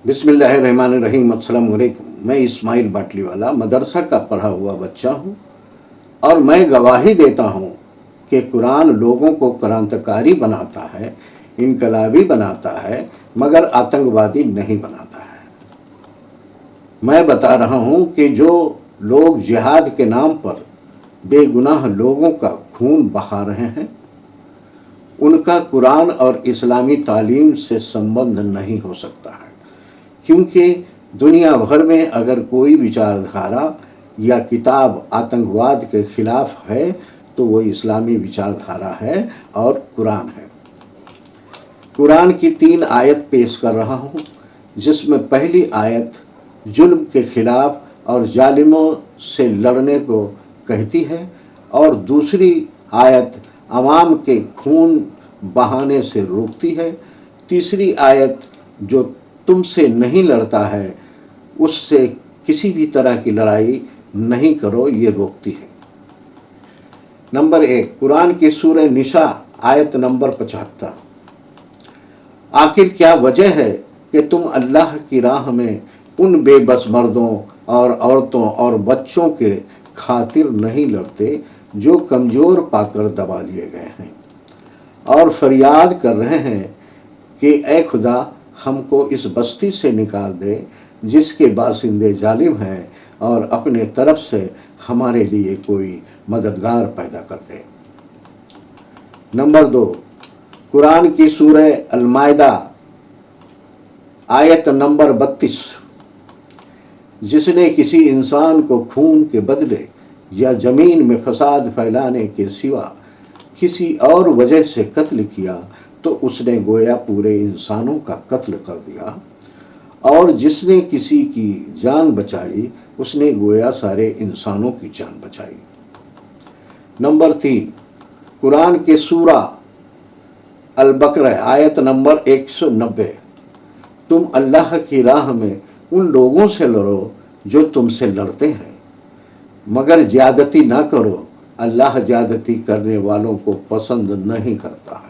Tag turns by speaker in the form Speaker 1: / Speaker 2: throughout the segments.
Speaker 1: بسم اللہ الرحمن الرحیم۔ السلام علیکم۔ میں اسماعیل باٹلی والا مدرسہ کا پڑھا ہوا بچہ ہوں، اور میں گواہی دیتا ہوں کہ قرآن لوگوں کو کرانتکاری بناتا ہے، انقلابی بناتا ہے، مگر آتنکوادی نہیں بناتا ہے۔ میں بتا رہا ہوں کہ جو لوگ جہاد کے نام پر بے گناہ لوگوں کا خون بہا رہے ہیں، ان کا قرآن اور اسلامی تعلیم سے سمبند نہیں ہو سکتا ہے، کیونکہ دنیا بھر میں اگر کوئی وچاردھارا یا کتاب آتنکواد کے خلاف ہے تو وہ اسلامی وچاردھارا ہے اور قرآن ہے۔ قرآن کی 3 آیت پیش کر رہا ہوں، جس میں پہلی آیت ظلم کے خلاف اور ظالموں سے لڑنے کو کہتی ہے، اور دوسری آیت عوام کے خون بہانے سے روکتی ہے۔ تیسری آیت جو تم سے نہیں لڑتا ہے اس سے کسی بھی طرح کی لڑائی نہیں کرو، یہ روکتی ہے۔ نمبر 1، قرآن کی سورہ نساء آیت نمبر 75۔ آخر کیا وجہ ہے کہ تم اللہ کی راہ میں ان بے بس مردوں اور عورتوں اور بچوں کے خاطر نہیں لڑتے جو کمزور پا کر دبا لیے گئے ہیں، اور فریاد کر رہے ہیں کہ اے خدا ہم کو اس بستی سے نکال دے جس کے باشندے ظالم ہیں، اور اپنے طرف سے ہمارے لیے کوئی مددگار پیدا کر دے۔ نمبر 2، قرآن کی سورہ المائدہ آیت نمبر 32۔ جس نے کسی انسان کو خون کے بدلے یا زمین میں فساد پھیلانے کے سوا کسی اور وجہ سے قتل کیا تو اس نے گویا پورے انسانوں کا قتل کر دیا، اور جس نے کسی کی جان بچائی اس نے گویا سارے انسانوں کی جان بچائی۔ نمبر 3، قرآن کے سورہ البقرہ آیت نمبر 190۔ تم اللہ کی راہ میں ان لوگوں سے لڑو جو تم سے لڑتے ہیں، مگر زیادتی نہ کرو، اللہ زیادتی کرنے والوں کو پسند نہیں کرتا ہے۔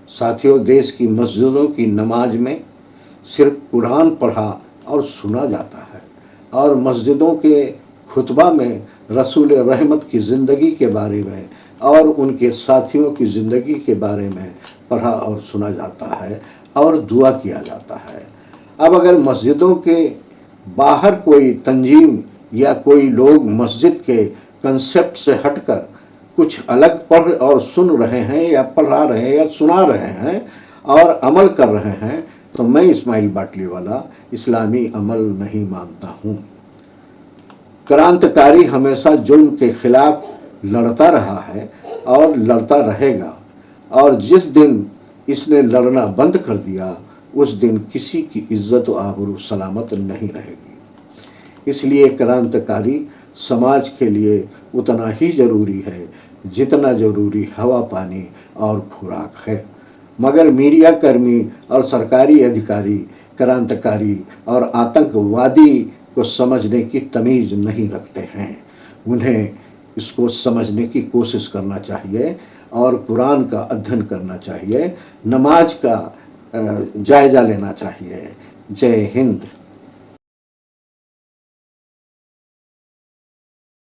Speaker 1: ساتھیوں، دیش کی مسجدوں کی نماز میں صرف قرآن پڑھا اور سنا جاتا ہے، اور مسجدوں کے خطبہ میں رسول رحمت کی زندگی کے بارے میں اور ان کے ساتھیوں کی زندگی کے بارے میں پڑھا اور سنا جاتا ہے اور دعا کیا جاتا ہے۔ اب اگر مسجدوں کے باہر کوئی تنظیم یا کوئی لوگ مسجد کے کنسیپٹ سے ہٹ کر کچھ الگ پڑھ اور سن رہے ہیں یا پڑھا رہے ہیں یا سنا رہے ہیں اور عمل کر رہے ہیں تو میں اسماعیل باٹلی والا اسلامی عمل نہیں مانتا ہوں۔ کرانتکاری ہمیشہ ظلم کے خلاف لڑتا رہا ہے اور لڑتا رہے گا، اور جس دن اس نے لڑنا بند کر دیا اس دن کسی کی عزت و آبرو سلامت نہیں رہے گی۔ اس لیے کرانتکاری سماج کے لیے اتنا ہی ضروری ہے جتنا ضروری ہوا پانی اور خوراک ہے، مگر میڈیا کرمی اور سرکاری ادھیکاری کرانتکاری اور آتنکوادی کو سمجھنے کی تمیز نہیں رکھتے ہیں۔ انہیں اس کو سمجھنے کی کوشش کرنا چاہیے اور قرآن کا ادھین کرنا چاہیے، نماز کا جائزہ لینا چاہیے۔ جے ہند۔